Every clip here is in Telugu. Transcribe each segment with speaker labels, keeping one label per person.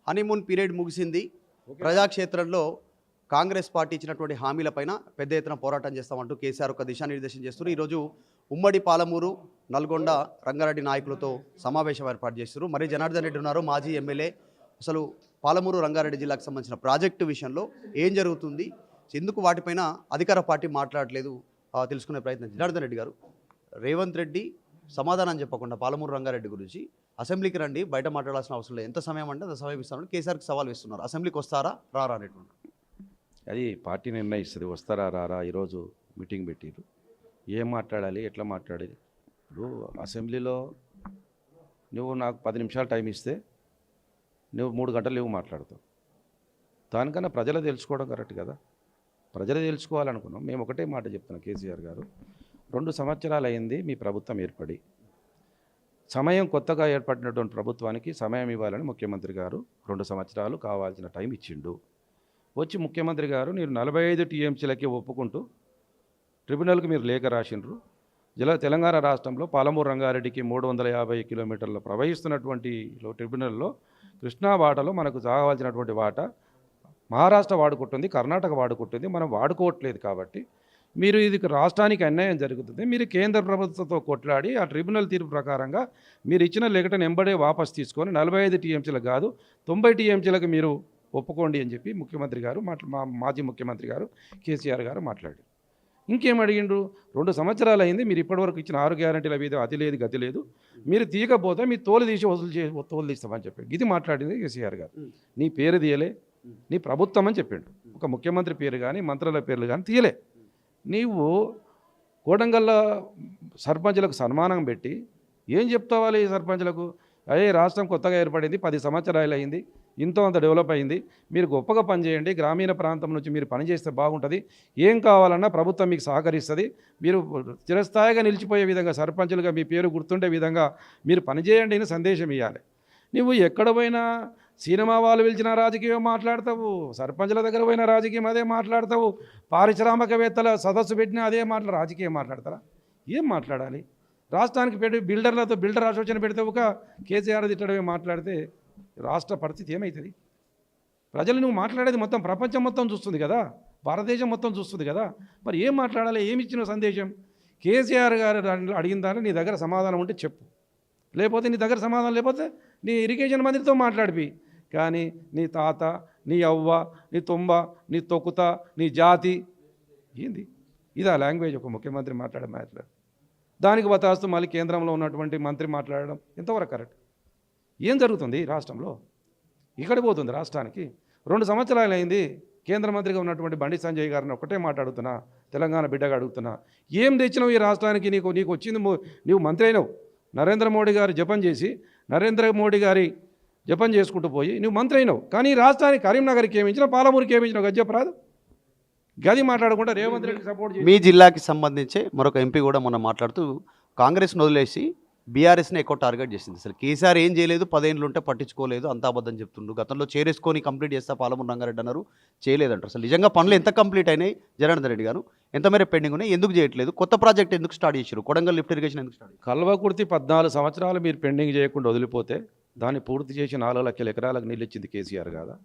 Speaker 1: హనీమూన్ పీరియడ్ ముగిసింది. ప్రజాక్షేత్రంలో కాంగ్రెస్ పార్టీ ఇచ్చినటువంటి హామీలపైన పెద్ద ఎత్తున పోరాటం చేస్తామంటూ కేసీఆర్ ఒక దిశానిర్దేశం చేస్తున్నారు. ఈరోజు ఉమ్మడి పాలమూరు, నల్గొండ, రంగారెడ్డి నాయకులతో సమావేశం ఏర్పాటు చేస్తున్నారు. మరి జనార్దన్ రెడ్డి ఉన్నారు, మాజీ ఎమ్మెల్యే. అసలు పాలమూరు, రంగారెడ్డి జిల్లాకు సంబంధించిన ప్రాజెక్టు విషయంలో ఏం జరుగుతుంది, ఎందుకు వాటిపైన అధికార పార్టీ మాట్లాడలేదు తెలుసుకునే ప్రయత్నం. జనార్దన్ రెడ్డి గారు, రేవంత్ రెడ్డి సమాధానం చెప్పకుండా పాలమూరు రంగారెడ్డి గురించి అసెంబ్లీకి రండి, బయట మాట్లాడాల్సిన అవసరం లేదు, ఎంత సమయం అంటే అంత సమయం ఇస్తామని కేసీఆర్కి సవాల్ ఇస్తున్నారు. అసెంబ్లీకి వస్తారా రారా అనేటువంటి
Speaker 2: అది పార్టీ నిర్ణయిస్తుంది, వస్తారా రారా. ఈరోజు మీటింగ్ పెట్టిరు, ఏం మాట్లాడాలి, ఎట్లా మాట్లాడాలి. ఇప్పుడు అసెంబ్లీలో నువ్వు నాకు 10 నిమిషాలు టైం ఇస్తే నువ్వు 3 గంటలు నువ్వు మాట్లాడతావు. దానికన్నా ప్రజలు తెలుసుకోవడం కరెక్ట్ కదా. ప్రజలు తెలుసుకోవాలనుకున్నాం. మేము ఒకటే మాట చెప్తున్నాం, కేసీఆర్ గారు 2 సంవత్సరాలు అయింది మీ ప్రభుత్వం ఏర్పడి. సమయం కొత్తగా ఏర్పడినటువంటి ప్రభుత్వానికి సమయం ఇవ్వాలని ముఖ్యమంత్రి గారు 2 సంవత్సరాలు కావాల్సిన టైం ఇచ్చిండు. వచ్చి ముఖ్యమంత్రి గారు మీరు 45 టీఎంసీలకి ఒప్పుకుంటూ ట్రిబ్యునల్కి మీరు లేఖ రాసిండ్రు. తెలంగాణ రాష్ట్రంలో పాలమూరు రంగారెడ్డికి 350 కిలోమీటర్ల ప్రవహిస్తున్నటువంటి ట్రిబ్యునల్లో కృష్ణా వాటలో మనకు కావాల్సినటువంటి వాటా మహారాష్ట్ర వాడుకుంటుంది, కర్ణాటక వాడుకుంటుంది, మనం వాడుకోవట్లేదు. కాబట్టి మీరు ఇది రాష్ట్రానికి అన్యాయం జరుగుతుంది. మీరు కేంద్ర ప్రభుత్వంతో కొట్లాడి ఆ ట్రిబ్యునల్ తీర్పు ప్రకారంగా మీరు ఇచ్చిన లేఖను ఎంబడే వాపసు తీసుకొని 45 టీఎంసీలకు కాదు 90 టీఎంసీలకు మీరు ఒప్పుకోండి అని చెప్పి ముఖ్యమంత్రి గారు మాజీ ముఖ్యమంత్రి గారు కేసీఆర్ గారు మాట్లాడారు. ఇంకేం అడిగిండ్రు, 2 సంవత్సరాలు అయింది, మీరు ఇప్పటివరకు ఇచ్చిన 6 గ్యారంటీల మీద అతి లేదు గతి లేదు, మీరు తీయకపోతే మీ తోలు తీసి తోలు తీస్తామని చెప్పాడు. ఇది మాట్లాడింది కేసీఆర్ గారు. నీ పేరు తీయలే, నీ ప్రభుత్వం అని చెప్పాడు. ఒక ముఖ్యమంత్రి పేరు కానీ మంత్రుల పేర్లు కానీ తీయలే. నీవు కోడంగల్ల సర్పంచులకు సన్మానం పెట్టి ఏం చెప్తావాలి ఈ సర్పంచులకు? అయ్యే రాష్ట్రం కొత్తగా ఏర్పడింది, 10 సంవత్సరాలు అయింది, ఇంతో అంత డెవలప్ అయింది, మీరు గొప్పగా పనిచేయండి, గ్రామీణ ప్రాంతం నుంచి మీరు పనిచేస్తే బాగుంటుంది, ఏం కావాలన్నా ప్రభుత్వం మీకు సహకరిస్తుంది, మీరు చిరస్థాయిగా నిలిచిపోయే విధంగా సర్పంచులుగా మీ పేరు గుర్తుండే విధంగా మీరు పనిచేయండి అని సందేశం ఇవ్వాలి. నువ్వు ఎక్కడ పోయినా సినిమా వాళ్ళు పిలిచిన రాజకీయం మాట్లాడతావు, సర్పంచుల దగ్గర పోయిన రాజకీయం అదే మాట్లాడతావు, పారిశ్రామికవేత్తల సదస్సు పెట్టినా అదే రాజకీయం మాట్లాడతారా? ఏం మాట్లాడాలి? రాష్ట్రానికి పెట్టి బిల్డర్ ఆలోచన పెడితే ఒక కేసీఆర్ తిట్టడమే మాట్లాడితే రాష్ట్ర పరిస్థితి ఏమవుతుంది? ప్రజలు నువ్వు మాట్లాడేది మొత్తం ప్రపంచం మొత్తం చూస్తుంది కదా, భారతదేశం మొత్తం చూస్తుంది కదా. మరి ఏం మాట్లాడాలి? ఏమి ఇచ్చిన సందేశం? కేసీఆర్ గారు అడిగిన దాన్ని నీ దగ్గర సమాధానం ఉంటే చెప్పు, లేకపోతే నీ దగ్గర సమాధానం లేకపోతే నీ ఇరిగేషన్ మంత్రితో మాట్లాడిపి. కానీ నీ తాత, నీ అవ్వ, నీ తొంబ, నీ తొక్కుత, నీ జాతి ఏంది? ఇదా లాంగ్వేజ్ ఒక ముఖ్యమంత్రి మాట్లాడే మాట్లాడు? దానికి వతాస్తూ మళ్ళీ కేంద్రంలో ఉన్నటువంటి మంత్రి మాట్లాడడం ఎంతవరకు కరెక్ట్? ఏం జరుగుతుంది రాష్ట్రంలో? ఇక్కడ పోతుంది రాష్ట్రానికి. 2 సంవత్సరాలు అయింది. కేంద్ర మంత్రిగా ఉన్నటువంటి బండి సంజయ్ గారిని ఒకటే మాట్లాడుతున్నా, తెలంగాణ బిడ్డగా అడుగుతున్నా, ఏం తెచ్చినావు ఈ రాష్ట్రానికి? నీకు వచ్చింది, నీవు మంత్రి అయినావు. నరేంద్ర మోడీ గారు జపం చేసి నరేంద్ర మోడీ గారి జపం చేసుకుంటూ పోయి నువ్వు మంత్రి అయినావు. కానీ ఈ రాష్ట్రానికి కరీంనగర్కి ఏమించినా, పాలమూరుకి ఏమించినావు? గజ్జపరాదు గది మాట్లాడకుండా రేవంత్ రెడ్డికి సపోర్ట్ చేసి.
Speaker 1: మీ జిల్లాకి సంబంధించి మరొక ఎంపీ కూడా మొన్న మాట్లాడుతూ కాంగ్రెస్ను వదిలేసి బీఆర్ఎస్ని ఎక్కువ టార్గెట్ చేసింది. అసలు కేసీఆర్ ఏం చేయలేదు, 10 ఏళ్ళు ఉంటే పట్టించుకోలేదు, అంతా అబద్ధం చెప్తుండు, గతంలో చేరేసుకొని కంప్లీట్ చేస్తా పాలమూరు రంగారెడ్డి అన్నారు, చేయలేదంటారు. అసలు నిజంగా పనులు ఎంత కంప్లీట్ అయినాయి జనార్దన్ రెడ్డి గారు? ఎంత మేర పెండింగ్ ఉన్నాయి, ఎందుకు చేయట్లేదు? కొత్త ప్రాజెక్ట్ ఎందుకు స్టార్ట్ చేశారు? కొడంగల్ లిఫ్ట్ ఇరిగేషన్ ఎందుకు స్టార్ట్?
Speaker 2: కల్వకుర్తి 14 సంవత్సరాలు మీరు పెండింగ్ చేయకుండా వదిలిపోతే దాన్ని పూర్తి చేసి 4 లక్షల ఎకరాలకు నీళ్ళు ఇచ్చింది కేసీఆర్ కాదా?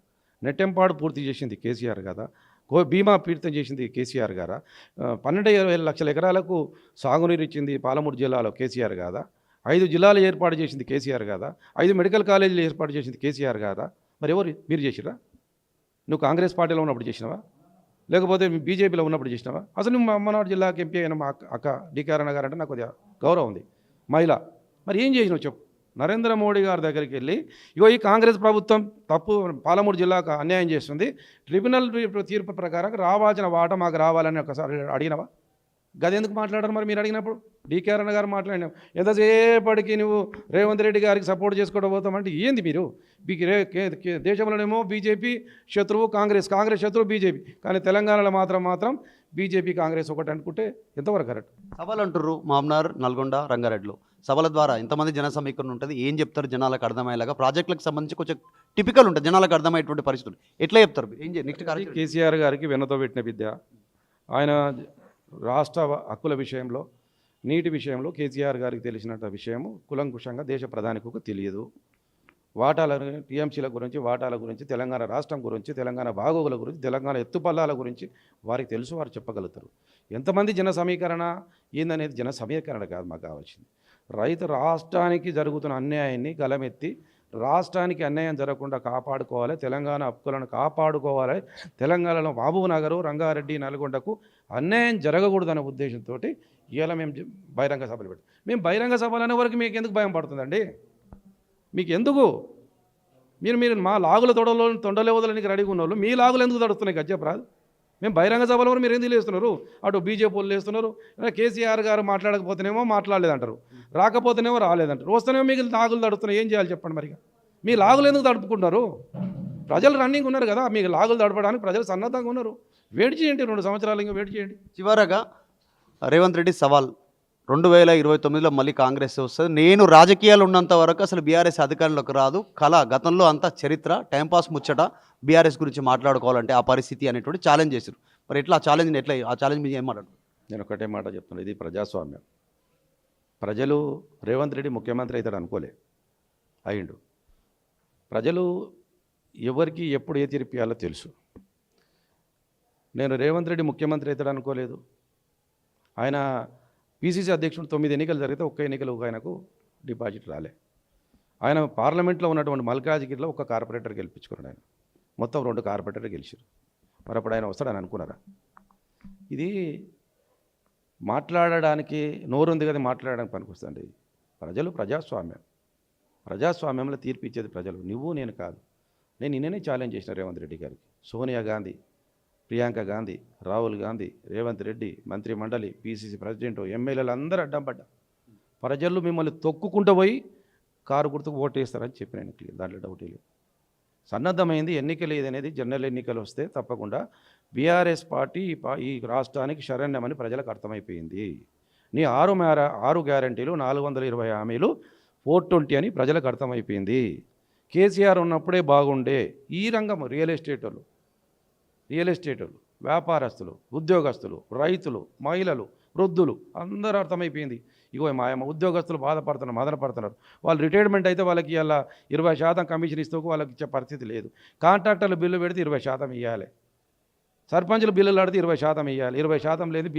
Speaker 2: నెట్టెంపాడు పూర్తి చేసింది కేసీఆర్ కాదా? బీమా పీడితం చేసింది కేసీఆర్ గారా? 12 లక్షల ఎకరాలకు సాగునీరు ఇచ్చింది పాలమూరు జిల్లాలో కేసీఆర్ కాదా? 5 జిల్లాలు ఏర్పాటు చేసింది కేసీఆర్ కాదా? 5 మెడికల్ కాలేజీలు ఏర్పాటు చేసింది కేసీఆర్ కాదా? మరి ఎవరు మీరు చేసిరా? నువ్వు కాంగ్రెస్ పార్టీలో ఉన్నప్పుడు చేసినావా, లేకపోతే బీజేపీలో ఉన్నప్పుడు చేసినావా? అసలు నువ్వు అమ్మనాడు జిల్లాకి ఎంపీ అయిన మా అక్క డికారణ గారు అంటే నాకు కొద్దిగా గౌరవం ఉంది, మహిళ. మరి ఏం చేసినావు చెప్పు? నరేంద్ర మోడీ గారి దగ్గరికి వెళ్ళి ఇగో ఈ కాంగ్రెస్ ప్రభుత్వం తప్పు, పాలమూరు జిల్లాకు అన్యాయం చేస్తుంది, ట్రిబ్యునల్ తీర్పు ప్రకారం రావాల్సిన వాటా మాకు రావాలని ఒకసారి అడిగినవా? గది ఎందుకు మాట్లాడారు మరి మీరు అడిగినప్పుడు? డికారణ గారు మాట్లాడినావు. ఎంతసేపటికి నువ్వు రేవంత్ రెడ్డి గారికి సపోర్ట్ చేసుకోవడం పోతామంటే ఏంది మీరు? దేశంలోనేమో బీజేపీ శత్రువు కాంగ్రెస్, కాంగ్రెస్ శత్రువు బీజేపీ, కానీ తెలంగాణలో మాత్రం బీజేపీ కాంగ్రెస్ ఒకటి అనుకుంటే ఎంతవరకు కరెక్ట్?
Speaker 1: సభలు అంటుర్రు మామ్నార్, నల్గొండ, రంగారెడ్డిలో సభల ద్వారా ఇంతమంది జన సమీకరణ ఉంటుంది, ఏం చెప్తారు జనాలకు అర్థమయ్యేలాగా? ప్రాజెక్టులకు సంబంధించి కొంచెం టిపికల్ ఉంటుంది, జనాలకు అర్థమయ్యేటువంటి పరిస్థితులు ఎట్లా చెప్తారు? ఏం నెక్స్ట్
Speaker 2: కేసీఆర్ గారికి వెన్నతో పెట్టిన విద్య. ఆయన రాష్ట్ర హక్కుల విషయంలో, నీటి విషయంలో కేసీఆర్ గారికి తెలిసిన విషయము కులంకుశంగా దేశ ప్రధానికి తెలియదు. వాటాల టీఎంసీల గురించి, వాటాల గురించి, తెలంగాణ రాష్ట్రం గురించి, తెలంగాణ బాగోగుల గురించి, తెలంగాణ ఎత్తుపల్లాల గురించి వారికి తెలుసు, వారు చెప్పగలుగుతారు. ఎంతమంది జన సమీకరణ ఏందనేది జన సమీకరణ కాదు మాకు కావాల్సింది. రైతు రాష్ట్రానికి జరుగుతున్న అన్యాయాన్ని గలమెత్తి రాష్ట్రానికి అన్యాయం జరగకుండా కాపాడుకోవాలి, తెలంగాణ హక్కులను కాపాడుకోవాలి, తెలంగాణలో మహబూబ్ నగరు, రంగారెడ్డి, నల్గొండకు అన్యాయం జరగకూడదనే ఉద్దేశంతో ఇవాళ మేము బహిరంగ సభలు పెడతాం. మేము బహిరంగ సభలు అనే వరకు మీకు ఎందుకు భయం పడుతుందండి? మీకు ఎందుకు? మీరు మా లాగుల తొండలే వదలనికి రెడీగా ఉన్న వాళ్ళు మీ లాగులు ఎందుకు తడుస్తున్నాయి గజ్జపరాదు? మేము బహిరంగ సభల వరకు మీరు ఎందుకు లేస్తున్నారు? అటు బీజేపీ వాళ్ళు లేస్తున్నారు, కేసీఆర్ గారు మాట్లాడకపోతేనేమో మాట్లాడలేదంటారు, రాకపోతేనేమో రాలేదంటారు, వస్తేనేమో మీకు లాగులు తడుస్తున్నాయి. ఏం చేయాలి చెప్పండి మరి? మీ లాగులు ఎందుకు తడుపుకుంటున్నారు? ప్రజలు రన్నింగ్ ఉన్నారు కదా, మీకు లాగులు తడపడానికి ప్రజలు సన్నద్ధంగా ఉన్నారు. వెయిట్ చేయండి, 2 సంవత్సరాలు ఇంకా వెయిట్ చేయండి.
Speaker 1: చివరగా రేవంత్ రెడ్డి సవాల్, 2029లో మళ్ళీ కాంగ్రెస్ వస్తుంది. నేను రాజకీయాలు ఉన్నంత వరకు అసలు బీఆర్ఎస్ అధికారంలోకి రాదు. గతంలో అంతా చరిత్ర, టైంపాస్ ముచ్చట, బీఆర్ఎస్ గురించి మాట్లాడుకోవాలంటే ఆ పరిస్థితి అనేటువంటి ఛాలెంజ్ చేశారు. మరి ఎట్లా ఆ ఛాలెంజ్ మీద ఏం మాట్లాడు?
Speaker 2: నేను ఒకటే మాట చెప్తున్నాను, ఇది ప్రజాస్వామ్యం. ప్రజలు రేవంత్ రెడ్డి ముఖ్యమంత్రి అవుతాడు అనుకోలే, అయిండు. ప్రజలు ఎవరికి ఎప్పుడు ఏ తీర్పు ఇవ్వాలో తెలుసు. నేను రేవంత్ రెడ్డి ముఖ్యమంత్రి అవుతాడు అనుకోలేదు. ఆయన పీసీసీ అధ్యక్షుడు 9 ఎన్నికలు జరిగితే ఒక్క ఎన్నికలు ఆయనకు డిపాజిట్ రాలే. ఆయన పార్లమెంట్లో ఉన్నటువంటి మల్కాజ్గిరిలో ఒక కార్పొరేటర్ గెలిపించుకున్నాడు. ఆయన మొత్తం 2 కార్పొరేటర్లు గెలిచారు. మరి అప్పుడు ఆయన వస్తాడని అనుకున్నారా? ఇది మాట్లాడడానికి నోరుంది కదా, మాట్లాడడానికి పనికొస్తుంది. ప్రజలు ప్రజాస్వామ్యంలో తీర్పు ఇచ్చేది ప్రజలు, నువ్వు నేను కాదు. నేను నిన్ననే ఛాలెంజ్ చేసిన రేవంత్ రెడ్డి గారికి, సోనియా గాంధీ, ప్రియాంక గాంధీ, రాహుల్ గాంధీ, రేవంత్ రెడ్డి, మంత్రి మండలి, పీసీసీ ప్రెసిడెంట్, ఎమ్మెల్యేలు అందరూ అడ్డం పడ్డా. ప్రజలు మిమ్మల్ని తొక్కుకుంటూ పోయి కారు గుర్తుకు ఓటేస్తారని చెప్పిన ఎన్నికలు, దాంట్లో డౌట్ లేదు. సన్నద్ధమైంది ఎన్నికలు ఏదనేది, జనరల్ ఎన్నికలు వస్తే తప్పకుండా బీఆర్ఎస్ పార్టీ ఈ రాష్ట్రానికి శరణ్యమని ప్రజలకు అర్థమైపోయింది. నీ 6 గ్యారంటీలు, 420 హామీలు 420 అని ప్రజలకు అర్థమైపోయింది. కేసీఆర్ ఉన్నప్పుడే బాగుండే. ఈ రంగం రియల్ ఎస్టేట్ వాళ్ళు, వ్యాపారస్తులు, ఉద్యోగస్తులు, రైతులు, మహిళలు, వృద్ధులు అందరూ అర్థమైపోయింది. ఇగో మా ఉద్యోగస్తులు మదన పడుతున్నారు. వాళ్ళు రిటైర్మెంట్ అయితే వాళ్ళకి ఇలా 20% కమిషన్ ఇస్తూ వాళ్ళకి ఇచ్చే పరిస్థితి లేదు. కాంట్రాక్టర్లు బిల్లు పెడితే 20% ఇవ్వాలి, సర్పంచులు బిల్లులు ఆడితే 20% ఇవ్వాలి. 20% లేదు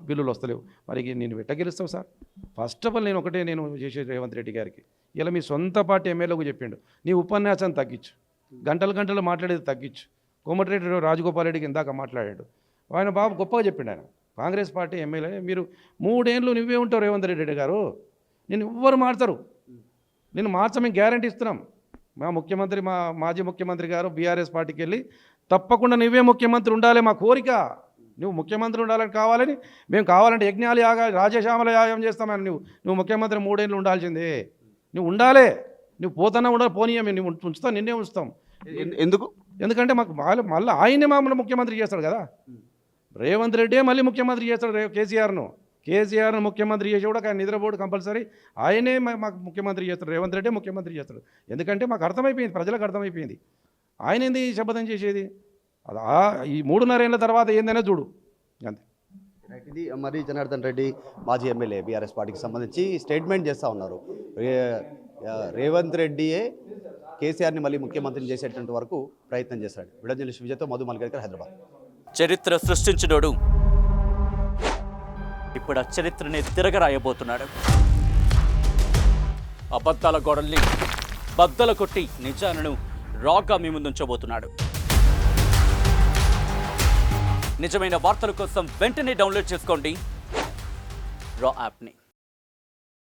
Speaker 2: బిల్లులు వస్తలేవు. మరి నేను వెట్టగిలుస్తావు సార్? ఫస్ట్ ఆఫ్ ఆల్ నేను చేసేది రేవంత్ రెడ్డి గారికి, ఇలా మీ సొంత పార్టీ ఎమ్మెల్యేకు చెప్పిండు, నీ ఉపన్యాసాన్ని తగ్గించు, గంటలు మాట్లాడేది తగ్గించు. కోమటిరెడ్డి రాజగోపాల్ రెడ్డికి ఇందాక మాట్లాడాడు, ఆయన బాబు గొప్పగా చెప్పిండు. ఆయన కాంగ్రెస్ పార్టీ ఎమ్మెల్యే, మీరు 3 ఏళ్ళు నువ్వే ఉంటావు రేవంత్ రెడ్డి గారు, నేను ఎవ్వరు మార్చరు, నేను మార్చమని గ్యారంటీ ఇస్తున్నాం. మా మాజీ ముఖ్యమంత్రి గారు బీఆర్ఎస్ పార్టీకి వెళ్ళి తప్పకుండా నువ్వే ముఖ్యమంత్రి ఉండాలి, మా కోరిక నువ్వు ముఖ్యమంత్రి ఉండాలని కావాలని, మేము కావాలంటే యజ్ఞాలు రాజశ్యామల యాగం చేస్తామని, నువ్వు ముఖ్యమంత్రి 3 ఏళ్ళు ఉండాల్సిందే, నువ్వు ఉండాలి. నువ్వు పోతానా ఉండాలి, పోనీయం, నువ్వు ఉంచుతాం, నిన్నే ఉంచుతాం. ఎందుకంటే మాకు మళ్ళీ ఆయనే మమ్మల్ని ముఖ్యమంత్రి చేస్తాడు కదా. రేవంత్ రెడ్డే మళ్ళీ ముఖ్యమంత్రి చేస్తాడు కేసీఆర్ను ముఖ్యమంత్రి చేసి కూడా ఆయన నిద్రపోడు కంపల్సరీ. ఆయనే మాకు ముఖ్యమంత్రి చేస్తాడు, రేవంత్ రెడ్డే ముఖ్యమంత్రి చేస్తాడు. ఎందుకంటే మాకు అర్థమైపోయింది, ప్రజలకు అర్థమైపోయింది. ఆయన ఏంది శపథం చేసేది? ఈ 3.5 ఏళ్ళ తర్వాత ఏందనే చూడు, అంతే.
Speaker 1: ఇది మరి జనార్దన్ రెడ్డి మాజీ ఎమ్మెల్యే బీఆర్ఎస్ పార్టీకి సంబంధించి స్టేట్మెంట్ చేస్తూ ఉన్నారు. రేవంత్ రెడ్డియే కేసీఆర్ని మళ్ళీ ముఖ్యమంత్రిని చేసేటువంటి వరకు ప్రయత్నం చేశాడు. విడజల్లి విజయ్తో మధు మల్కర్, హైదరాబాద్.
Speaker 3: చరిత్ర సృష్టించినోడు ఇప్పుడు ఆ చరిత్రని తిరగరాయబోతున్నాడు. అబద్ధాల గోడల్ని బద్దల కొట్టి నిజాలను రాగా మీ ముందుంచబోతున్నాడు. నిజమైన వార్తల కోసం వెంటనే డౌన్లోడ్ చేసుకోండి రా యాప్ని.